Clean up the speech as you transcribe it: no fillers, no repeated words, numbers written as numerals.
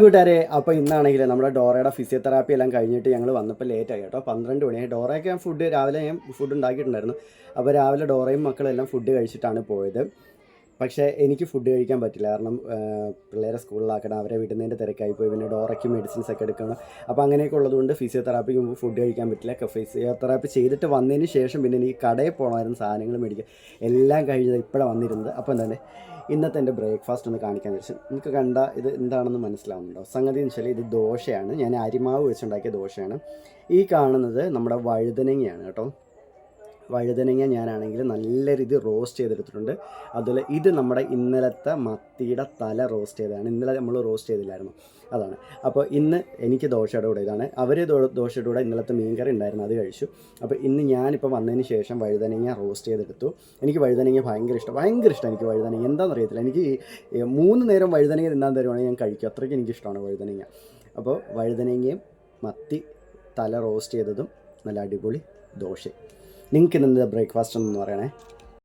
കൂട്ടുകാരെ, അപ്പോൾ ഇന്നാണെങ്കിൽ നമ്മുടെ ഡോറയുടെ ഫിസിയോതെറാപ്പി എല്ലാം കഴിഞ്ഞിട്ട് ഞങ്ങൾ വന്നപ്പോൾ ലേറ്റായി കേട്ടോ. 12 മണിയായി. ഡോറയൊക്കെ രാവിലെ ഞാൻ ഫുഡ് ഉണ്ടാക്കിയിട്ടുണ്ടായിരുന്നു. അപ്പോൾ രാവിലെ ഡോറയും മക്കളും എല്ലാം ഫുഡ് കഴിച്ചിട്ടാണ് പോയത്. പക്ഷേ എനിക്ക് ഫുഡ് കഴിക്കാൻ പറ്റില്ല, കാരണം പിള്ളേരെ സ്കൂളിലാക്കണം, അവരെ വിടുന്നതിൻ്റെ തിരക്കായി പോയി. പിന്നെ ഡോറയ്ക്ക് മെഡിസിൻസ് ഒക്കെ എടുക്കണം. അപ്പോൾ അങ്ങനെയൊക്കെ ഉള്ളതുകൊണ്ട് ഫിസിയോതെറാപ്പിക്ക് മുമ്പ് ഫുഡ് കഴിക്കാൻ പറ്റില്ല. ഫിസിയോതെറാപ്പി ചെയ്തിട്ട് വന്നതിന് ശേഷം പിന്നെ എനിക്ക് കടയിൽ പോകണമായിരുന്നു, സാധനങ്ങൾ മേടിക്കുക എല്ലാം കഴിഞ്ഞത് ഇപ്പോഴാണ് വന്നിരുന്നത്. അപ്പോൾ എന്താണ് ഇന്നത്തെ എൻ്റെ ബ്രേക്ക്ഫാസ്റ്റ് ഒന്ന് കാണിക്കാൻ വെച്ചു. നിങ്ങൾക്ക് കണ്ട ഇത് എന്താണെന്ന് മനസ്സിലാവുന്നുണ്ടോ? സംഗതി എന്ന് വെച്ചാൽ ഇത് ദോശയാണ്. ഞാൻ അരിമാവ് വെച്ചുണ്ടാക്കിയ ദോശയാണ്. ഈ കാണുന്നത് നമ്മുടെ വഴുതനങ്ങയാണ് കേട്ടോ. വഴുതനങ്ങ ഞാനാണെങ്കിൽ നല്ല രീതിയിൽ റോസ്റ്റ് ചെയ്തെടുത്തിട്ടുണ്ട്. അതുപോലെ ഇത് നമ്മുടെ ഇന്നലത്തെ മത്തിയുടെ തല റോസ്റ്റ് ചെയ്തതാണ്. ഇന്നലെ നമ്മൾ റോസ്റ്റ് ചെയ്തില്ലായിരുന്നു, അതാണ്. അപ്പോൾ ഇന്ന് എനിക്ക് ദോശയുടെ കൂടെ ഇതാണ്. അവർ ദോശയുടെ കൂടെ ഇന്നലത്തെ മീൻകറി ഉണ്ടായിരുന്നു, അത് കഴിച്ചു. അപ്പോൾ ഇന്ന് ഞാനിപ്പോൾ വന്നതിന് ശേഷം വഴുതനങ്ങ റോസ്റ്റ് ചെയ്തെടുത്തു. എനിക്ക് വഴുതനങ്ങ ഭയങ്കര ഇഷ്ടം എനിക്ക് വഴുതനങ്ങ. എന്താണെന്ന് അറിയത്തില്ല, എനിക്ക് 3 നേരം വഴുതനങ്ങ തിന്നാൻ തരുവാണെങ്കിൽ ഞാൻ കഴിക്കും, അത്രയ്ക്ക് എനിക്കിഷ്ടമാണ് വഴുതനങ്ങ. അപ്പോൾ വഴുതനങ്ങയും മത്തി തല റോസ്റ്റ് ചെയ്തതും നല്ല അടിപൊളി ദോശ. നിങ്ങൾക്ക് ഇന്നെന്താ ബ്രേക്ക്ഫാസ്റ്റ് എന്ന് പറയണേ.